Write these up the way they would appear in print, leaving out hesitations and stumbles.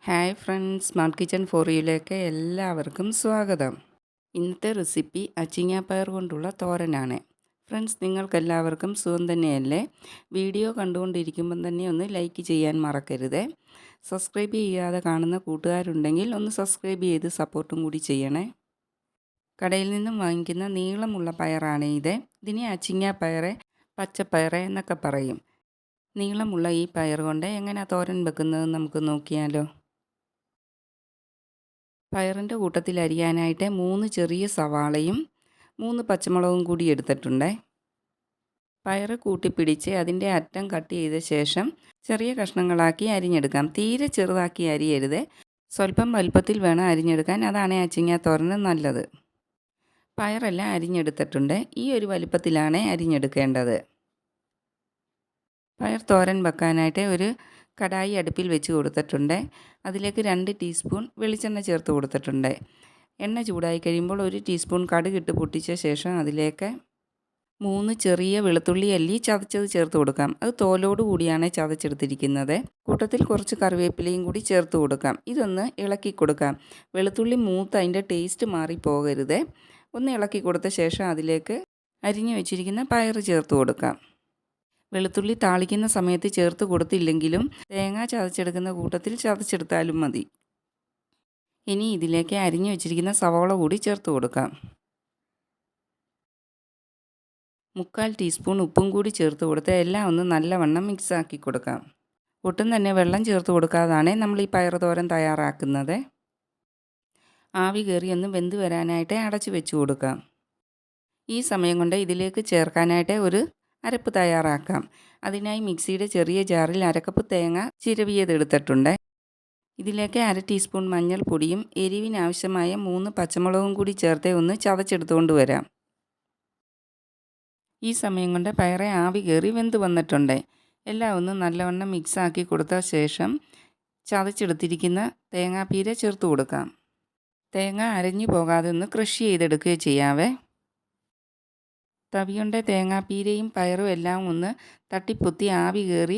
Hi friends, smart kitchen for യുയിലേക്ക് എല്ലാവർക്കും സ്വാഗതം. ഇന്നത്തെ റെസിപ്പി അച്ചിങ്ങാപ്പയർ കൊണ്ടുള്ള തോരനാണ്. ഫ്രണ്ട്സ്, നിങ്ങൾക്കെല്ലാവർക്കും സുഖം തന്നെയല്ലേ? വീഡിയോ കണ്ടുകൊണ്ടിരിക്കുമ്പം തന്നെ ഒന്ന് ലൈക്ക് ചെയ്യാൻ മറക്കരുത്. സബ്സ്ക്രൈബ് ചെയ്യാതെ കാണുന്ന കൂട്ടുകാരുണ്ടെങ്കിൽ ഒന്ന് സബ്സ്ക്രൈബ് ചെയ്ത് സപ്പോർട്ടും കൂടി ചെയ്യണേ. കടയിൽ നിന്നും വാങ്ങിക്കുന്ന നീളമുള്ള പയറാണ് ഇത്. ഇതിനെ അച്ചിങ്ങാപ്പയർ, പച്ചപ്പയർ എന്നൊക്കെ പറയും. നീളമുള്ള ഈ പയർ കൊണ്ട് എങ്ങനെ തോരൻ വെക്കുന്നത് നമുക്ക് നോക്കിയാലോ. പയറിൻ്റെ കൂട്ടത്തിൽ അരിയാനായിട്ട് 3 ചെറിയ സവാളയും 3 പച്ചമുളകും കൂടി എടുത്തിട്ടുണ്ട്. പയർ കൂട്ടിപ്പിടിച്ച് അതിൻ്റെ അറ്റം കട്ട് ചെയ്ത ശേഷം ചെറിയ കഷ്ണങ്ങളാക്കി അരിഞ്ഞെടുക്കാം. തീരെ ചെറുതാക്കി അരിയരുത്, സ്വല്പം വലുപ്പത്തിൽ വേണം അരിഞ്ഞെടുക്കാൻ. അതാണ് അച്ചിങ്ങ തോരന് നല്ലത്. പയറെല്ലാം അരിഞ്ഞെടുത്തിട്ടുണ്ട്. ഈ ഒരു വലുപ്പത്തിലാണ് അരിഞ്ഞെടുക്കേണ്ടത്. പയർ തോരൻ വെക്കാനായിട്ട് ഒരു കടായി അടുപ്പിൽ വെച്ച് കൊടുത്തിട്ടുണ്ട്. അതിലേക്ക് 2 ടീസ്പൂൺ വെളിച്ചെണ്ണ ചേർത്ത് കൊടുത്തിട്ടുണ്ട്. എണ്ണ ചൂടായി കഴിയുമ്പോൾ 1 ടീസ്പൂൺ കടുകിട്ട് പൊട്ടിച്ച ശേഷം അതിലേക്ക് 3 ചെറിയ വെളുത്തുള്ളി അല്ലി ചതച്ചത് ചേർത്ത് കൊടുക്കാം. അത് തോലോട് കൂടിയാണ് ചതച്ചെടുത്തിരിക്കുന്നത്. കൂട്ടത്തിൽ കുറച്ച് കറിവേപ്പിലയും കൂടി ചേർത്ത് കൊടുക്കാം. ഇതൊന്ന് ഇളക്കി കൊടുക്കാം. വെളുത്തുള്ളി മൂത്ത് അതിൻ്റെ ടേസ്റ്റ് മാറിപ്പോകരുത്. ഒന്ന് ഇളക്കി കൊടുത്ത ശേഷം അതിലേക്ക് അരിഞ്ഞു വെച്ചിരിക്കുന്ന പയർ ചേർത്ത് കൊടുക്കാം. വെളുത്തുള്ളി താളിക്കുന്ന സമയത്ത് ചേർത്ത് കൊടുത്തില്ലെങ്കിലും തേങ്ങ ചതച്ചെടുക്കുന്ന കൂട്ടത്തിൽ ചതച്ചെടുത്താലും മതി. ഇനി ഇതിലേക്ക് അരിഞ്ഞു വെച്ചിരിക്കുന്ന സവാള കൂടി ചേർത്ത് കൊടുക്കാം. 3/4 ടീസ്പൂൺ ഉപ്പും കൂടി ചേർത്ത് കൊടുത്ത് എല്ലാം ഒന്ന് നല്ലവണ്ണം മിക്സാക്കി കൊടുക്കാം. ഒട്ടും തന്നെ വെള്ളം ചേർത്ത് കൊടുക്കാതാണ് നമ്മൾ ഈ പയർ തോരൻ തയ്യാറാക്കുന്നത്. ആവി കയറി ഒന്ന് വെന്ത് വരാനായിട്ട് അടച്ചു വെച്ച് കൊടുക്കാം. ഈ സമയം കൊണ്ട് ഇതിലേക്ക് ചേർക്കാനായിട്ട് ഒരു അരപ്പ് തയ്യാറാക്കാം. അതിനായി മിക്സിയുടെ ചെറിയ ജാറിൽ 1/2 കപ്പ് തേങ്ങ ചിരവിയതെടുത്തിട്ടുണ്ട്. ഇതിലേക്ക് 1/2 ടീസ്പൂൺ മഞ്ഞൾപ്പൊടിയും എരിവിനാവശ്യമായ 3 പച്ചമുളകും കൂടി ചേർത്ത് ഒന്ന് ചതച്ചെടുത്തുകൊണ്ട് വരാം. ഈ സമയം കൊണ്ട് പയറെ ആവി കയറി വെന്ത് വന്നിട്ടുണ്ട്. എല്ലാം ഒന്ന് നല്ലവണ്ണം മിക്സാക്കി കൊടുത്ത ശേഷം ചതച്ചെടുത്തിരിക്കുന്ന തേങ്ങാപ്പീര ചേർത്ത് കൊടുക്കാം. തേങ്ങ അരഞ്ഞു പോകാതെ ഒന്ന് ക്രഷ് ചെയ്തെടുക്കുകയോ ചെയ്യാവേ. തവിയുണ്ട തേങ്ങാപ്പീരയും പയറും എല്ലാം ഒന്ന് തട്ടിപ്പൊത്തി ആവി കയറി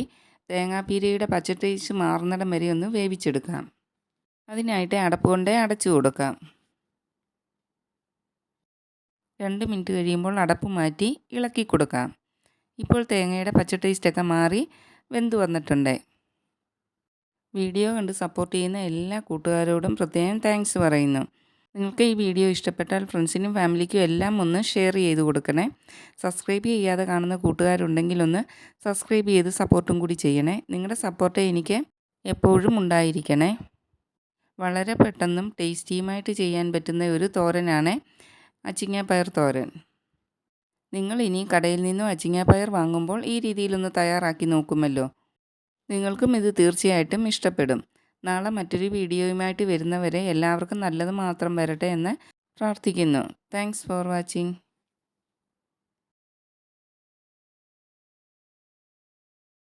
തേങ്ങാപ്പീരയുടെ പച്ച ടേസ്റ്റ് മാറുന്നിടം വരെ ഒന്ന് വേവിച്ചെടുക്കാം. അതിനായിട്ട് അടപ്പ് കൊണ്ട് അടച്ചു കൊടുക്കാം. 2 മിനിറ്റ് കഴിയുമ്പോൾ അടപ്പ് മാറ്റി ഇളക്കി കൊടുക്കാം. ഇപ്പോൾ തേങ്ങയുടെ പച്ച ടേസ്റ്റൊക്കെ മാറി വെന്ത് വന്നിട്ടുണ്ട്. വീഡിയോ കണ്ട് സപ്പോർട്ട് ചെയ്യുന്ന എല്ലാ കൂട്ടുകാരോടും പ്രത്യേകം താങ്ക്സ് പറയുന്നു. നിങ്ങൾക്ക് ഈ വീഡിയോ ഇഷ്ടപ്പെട്ടാൽ ഫ്രണ്ട്സിനും ഫാമിലിക്കും എല്ലാം ഒന്ന് ഷെയർ ചെയ്ത് കൊടുക്കണേ. സബ്സ്ക്രൈബ് ചെയ്യാതെ കാണുന്ന കൂട്ടുകാരുണ്ടെങ്കിൽ ഒന്ന് സബ്സ്ക്രൈബ് ചെയ്ത് സപ്പോർട്ടും കൂടി ചെയ്യണേ. നിങ്ങളുടെ സപ്പോർട്ട് എനിക്ക് എപ്പോഴും ഉണ്ടായിരിക്കണേ. വളരെ പെട്ടെന്നും ടേസ്റ്റിയുമായിട്ട് ചെയ്യാൻ പറ്റുന്ന ഒരു തോരനാണ് അച്ചിങ്ങാപ്പയർ തോരൻ. നിങ്ങൾ ഇനി കടയിൽ നിന്നും അച്ചിങ്ങാപ്പയർ വാങ്ങുമ്പോൾ ഈ രീതിയിലൊന്ന് തയ്യാറാക്കി നോക്കുമല്ലോ. നിങ്ങൾക്കും ഇത് തീർച്ചയായിട്ടും ഇഷ്ടപ്പെടും. നാളെ മറ്റൊരു വീഡിയോയുമായിട്ട് വരുന്നവരെ എല്ലാവർക്കും നല്ലത് മാത്രം വരട്ടെ എന്ന് പ്രാർത്ഥിക്കുന്നു. Thanks for watching.